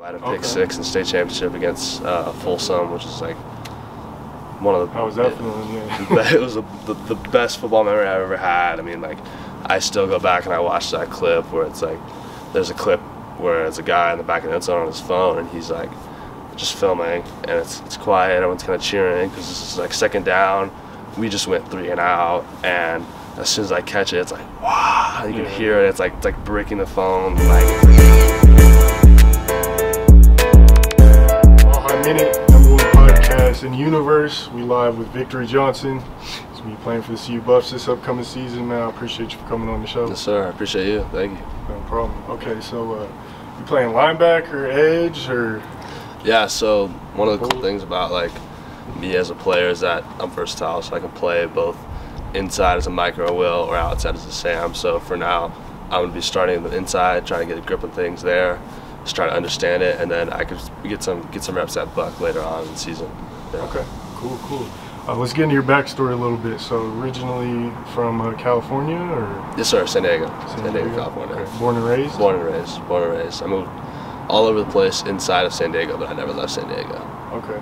I had a pick six in state championship against Folsom, which is like one of the. How was that feeling? Yeah. It was the best football memory I've ever had. I mean, like, I still go back and I watch that clip where it's like, there's a clip where it's a guy in the back of the end zone on his phone and he's like, just filming, and it's quiet. Everyone's kind of cheering because this is like second down. We just went 3 and out, and as soon as I catch it, it's like wow. You can hear it. It's like breaking the phone. Minute, #1 podcast in the universe. We live with Victory Johnson. He's going to be playing for the CU Buffs this upcoming season, man. I appreciate you for coming on the show. Yes, sir. I appreciate you. Thank you. No problem. Okay, so you playing linebacker, edge, or? Yeah, so one of the cool things about like me as a player is that I'm versatile, so I can play both inside as a Mike or a Will or outside as a Sam. So for now, I'm going to be starting the inside, trying to get a grip on things there. Just try to understand it, and then I could get some reps at Buck later on in the season. Yeah. Okay, cool. Let's get into your backstory a little bit. So originally from California, or? Yes, sir. San Diego, California. Okay. Born and raised. Born and raised. I moved all over the place inside of San Diego, but I never left San Diego. Okay.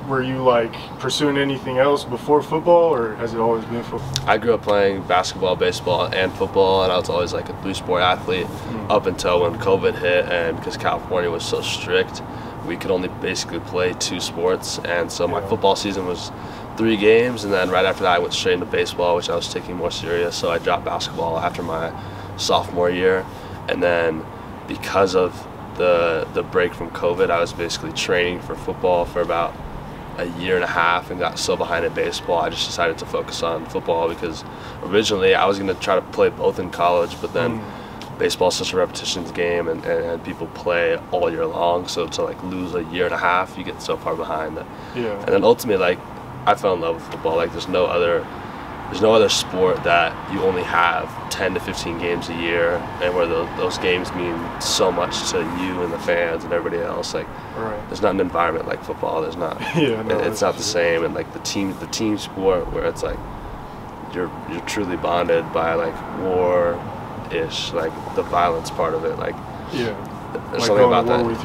Were you like pursuing anything else before football, or has it always been football? I grew up playing basketball, baseball, and football, and I was always like a 3-sport athlete up until when COVID hit, and because California was so strict, we could only basically play 2 sports, and so my football season was 3 games, and then right after that I went straight into baseball, which I was taking more serious, so I dropped basketball after my sophomore year, and then because of the break from COVID, I was basically training for football for about a year and a half and got so behind in baseball, I just decided to focus on football because originally I was going to try to play both in college, but then baseball is such a repetitions game and people play all year long, so to like lose a year and a half, you get so far behind that. Yeah. And then ultimately, like, I fell in love with football. Like, there's no other sport that you only have 10 to 15 games a year, and where those games mean so much to you and the fans and everybody else. Like, there's not an environment like football. There's not. It's not the same. And like the team sport where it's like you're truly bonded by like war-ish, like the violence part of it. Like, there's like something about that. With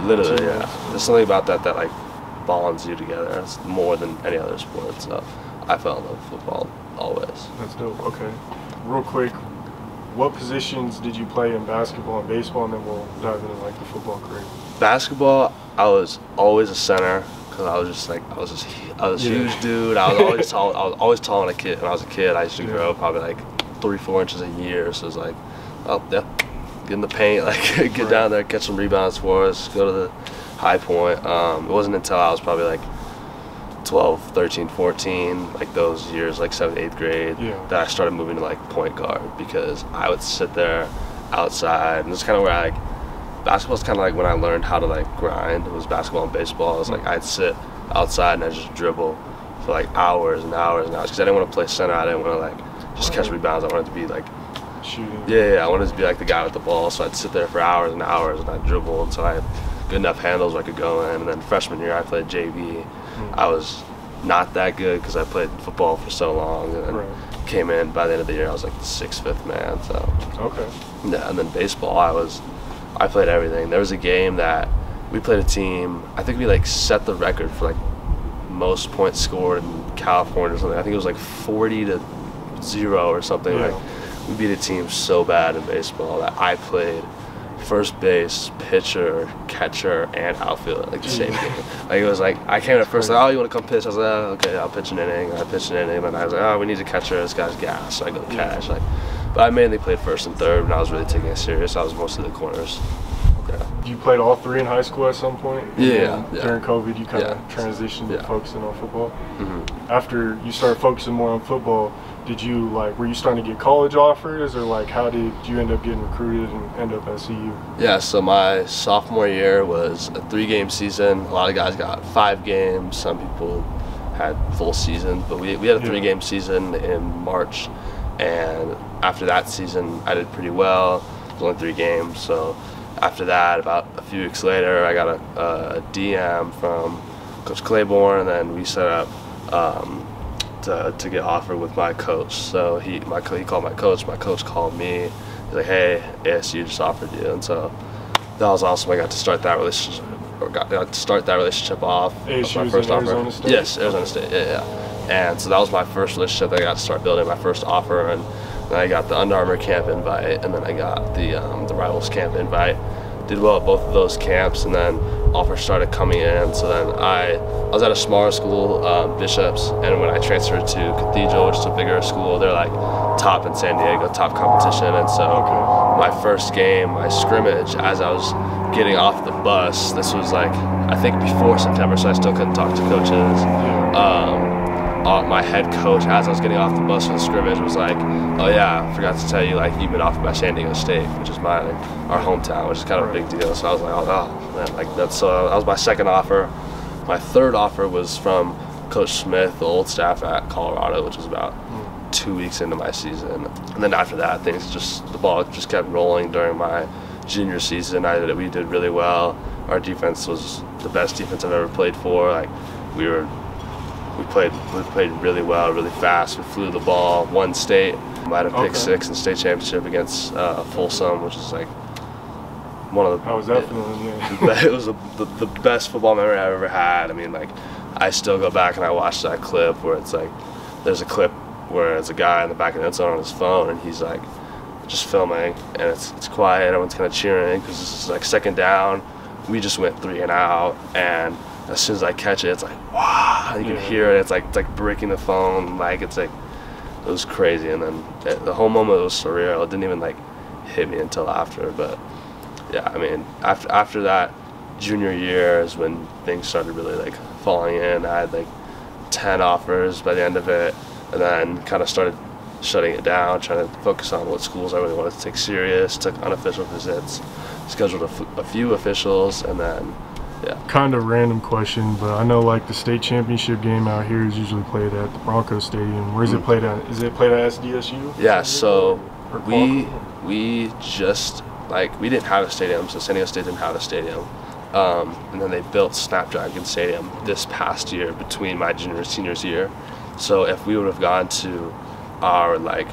literally, there's something about that like bonds you together. It's more than any other sport. So I fell in love with football always. That's dope. Okay. Real quick, what positions did you play in basketball and baseball, and then we'll dive into like the football career? Basketball, I was always a center because I was a huge dude. I was always tall. I was always tall when I was a kid. I used to grow probably like 3-4 inches a year. So it was like, get in the paint, like get down there, catch some rebounds for us, go to the high point. It wasn't until I was probably like 12, 13, 14, like those years, like 7th, 8th grade, that I started moving to like point guard because I would sit there outside, and it's kind of where basketball's kind of like when I learned how to like grind. It was basketball and baseball. It was like I'd sit outside and I'd just dribble for like hours and hours and hours because I didn't want to play center. I didn't want to like just catch rebounds. I wanted to be like shooting. I wanted to be like the guy with the ball. So I'd sit there for hours and hours and I'd dribble until I had good enough handles where I could go in. And then freshman year I played JV. I was not that good because I played football for so long, and then came in by the end of the year I was like the 6th, 5th man. So yeah, and then baseball I played everything. There was a game that we played a team. I think we like set the record for like most points scored in California or something. I think it was like 40-0 or something. Like, we beat a team so bad in baseball that I played first base, pitcher, catcher, and outfield like the same game. Like, it was like I came at first like, oh, you want to come pitch? I was like, oh, okay, I'll pitch an inning. I pitched an inning, and I was like, oh, we need a catcher. This guy's gas. So I go catch. Like, but I mainly played first and third, and I was really taking it serious. I was mostly the corners. You played all 3 in high school at some point? Yeah. During COVID, you kind of transitioned to focusing on football. After you started focusing more on football, were you starting to get college offers, or like how did you end up getting recruited and end up at CU? Yeah, so my sophomore year was a 3-game season. A lot of guys got 5 games. Some people had full seasons, but we had a 3-game season in March, and after that season I did pretty well. It was only 3 games, so after that, about a few weeks later, I got a DM from Coach Claiborne, and then we set up to get offered with my coach. So he called my coach. My coach called me. He's like, "Hey, ASU just offered you," and so that was awesome. I got to start that relationship, off. ASU My was first in offer. Arizona State? Yes, Arizona State. Yeah. And so that was my first relationship that I got to start building. My first offer, and then I got the Under Armour camp invite, and then I got the Rivals camp invite. Did well at both of those camps, and then offers started coming in. So then I was at a smaller school, Bishops, and when I transferred to Cathedral, which is a bigger school, they're like top in San Diego, top competition. And so my first game, my scrimmage, as I was getting off the bus, this was like, I think before September, so I still couldn't talk to coaches. My head coach, as I was getting off the bus for the scrimmage, was like, "Oh yeah, I forgot to tell you, like, you've been offered by San Diego State, which is our hometown, which is kind of a big deal." So I was like, "Oh man, like that was my second offer." My third offer was from Coach Smith, the old staff at Colorado, which was about 2 weeks into my season. And then after that, the ball just kept rolling during my junior season. We did really well. Our defense was the best defense I've ever played for. Like we played really well, really fast. We flew the ball, won state. I had a pick six in state championship against Folsom, which is like one of the. How was that feeling? Yeah. It was the best football memory I've ever had. I mean, like, I still go back and I watch that clip where it's like, there's a clip where it's a guy in the back of the end zone on his phone, and he's like, just filming, and it's quiet. Everyone's kind of cheering because this is like second down. We just went 3 and out, and as soon as I catch it, it's like, wow, you can hear it. It's like breaking the phone. Like, it was crazy. And then the whole moment was surreal. It didn't even like hit me until after. But yeah, I mean, after that junior year is when things started really like falling in. I had like 10 offers by the end of it, and then kind of started shutting it down, trying to focus on what schools I really wanted to take serious. Took unofficial visits, scheduled a few officials, and then Kind of random question, but I know like the state championship game out here is usually played at the Broncos Stadium. Where is it played at? Is it played at SDSU? Yeah, so we just, like, we didn't have a stadium, so San Diego State didn't have a stadium. And then they built Snapdragon Stadium this past year between my junior and senior's year. So if we would have gone to our like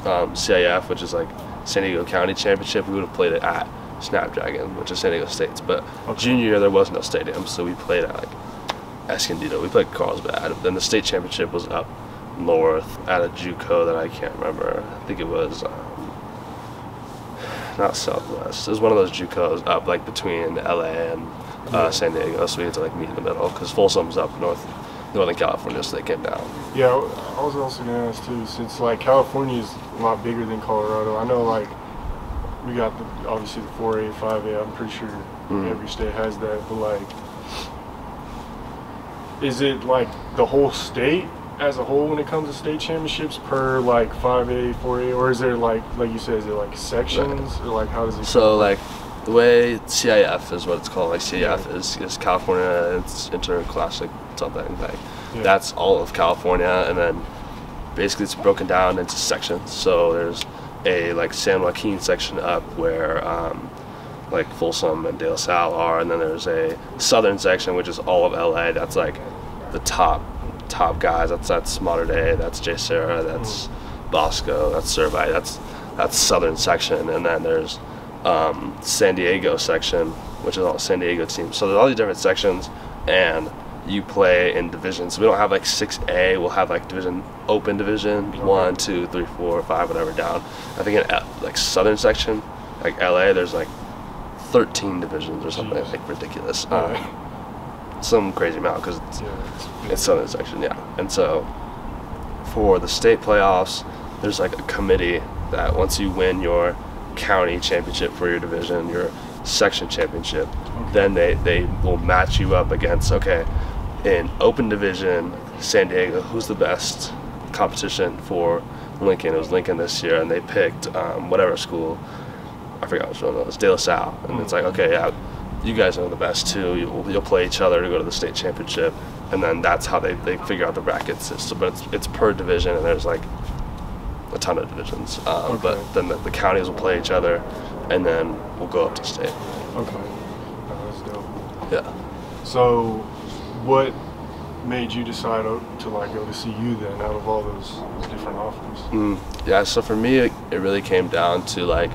CIF, which is like San Diego County Championship, we would have played it at Snapdragon, which is San Diego State's. But junior year there was no stadium, so we played at like Escondido. We played Carlsbad. Then the state championship was up north at a JUCO that I can't remember. I think it was not Southwest. It was one of those JUCOs up like between LA and San Diego. So we had to like meet in the middle because Folsom's up Northern California, so they came down. Yeah, I was also gonna ask too, since like California is a lot bigger than Colorado. I know like we got obviously the 4A, 5A. I'm pretty sure every state has that, but like, is it like the whole state as a whole when it comes to state championships per like 5A, 4A, or is there like you said, is it like sections, or like how does it? So like the way CIF is what it's called. Like CIF is California. It's interclassic something like that's all of California, and then basically it's broken down into sections. So there's a like San Joaquin section up where like Folsom and De La Salle are, and then there's a southern section which is all of LA. That's like the top guys. That's Mater Dei, that's J Sarah, that's Bosco, that's Spvce. That's southern section, and then there's San Diego section, which is all San Diego teams. So there's all these different sections, and you play in divisions. So we don't have like 6A. We'll have like open division 1, 2, 3, 4, 5, whatever down. I think in like southern section, like LA, there's like 13 divisions or something like ridiculous. Some crazy amount because it's southern section, And so for the state playoffs, there's like a committee that once you win your county championship for your division, your section championship, then they will match you up against, in open division, San Diego, who's the best competition for Lincoln. It was Lincoln this year, and they picked whatever school, I forgot which one it was, De La Salle. And it's like, you guys are the best too. You'll play each other to go to the state championship, and then that's how they figure out the bracket system. But it's per division, and there's like a ton of divisions. But then the counties will play each other, and then we'll go up to state. That's dope. Yeah. So what made you decide to like go to CU then, out of all those different offers? Yeah, so for me it really came down to like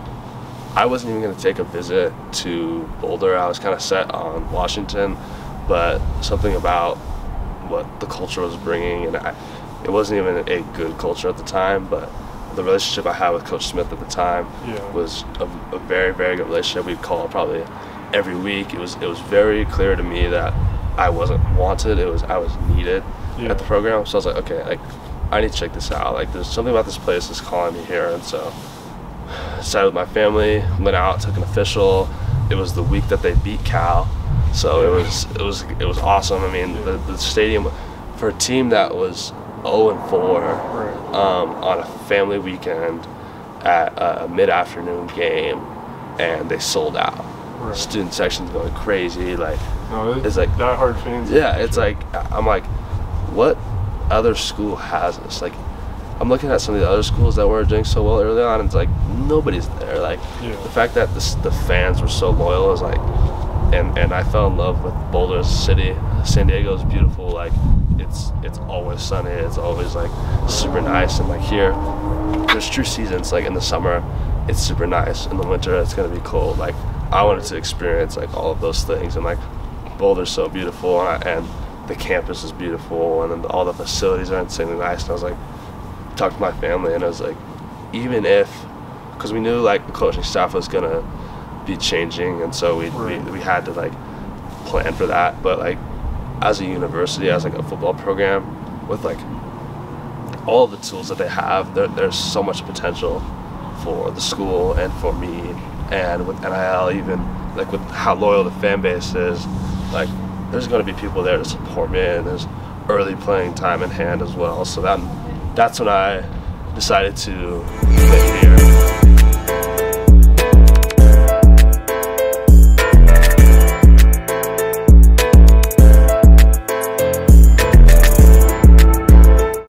I wasn't even going to take a visit to Boulder. I was kind of set on Washington, but something about what the culture was bringing, and it wasn't even a good culture at the time, but the relationship I had with Coach Smith at the time was a very, very good relationship. We'd call probably every week. It was very clear to me that I wasn't wanted. I was needed at the program. So I was like, okay, like I need to check this out. Like there's something about this place that's calling me here. And so I decided with my family, went out, took an official. It was the week that they beat Cal. So it was awesome. I mean, the stadium for a team that was 0-4 on a family weekend at a mid-afternoon game, and they sold out. Student section's going crazy. Like it's like that hard fans. Yeah, it's like I'm like, what other school has this? Like I'm looking at some of the other schools that were doing so well early on, and it's like nobody's there. Like the fact that the fans were so loyal is like, and I fell in love with Boulder as a city. San Diego is beautiful. Like it's always sunny. It's always like super nice. And like here, there's true seasons. Like in the summer, it's super nice. In the winter, it's gonna be cold. Like I wanted to experience like all of those things, and like Boulder's so beautiful, and the campus is beautiful, and then all the facilities are insanely nice. And I was like, talked to my family, and I was like, even if, because we knew like the coaching staff was gonna be changing, and so we had to like plan for that. But like as a university, as like a football program, with like all of the tools that they have, there's so much potential for the school and for me, and with NIL, even like with how loyal the fan base is, like there's going to be people there to support me, and there's early playing time in hand as well. So that's when I decided to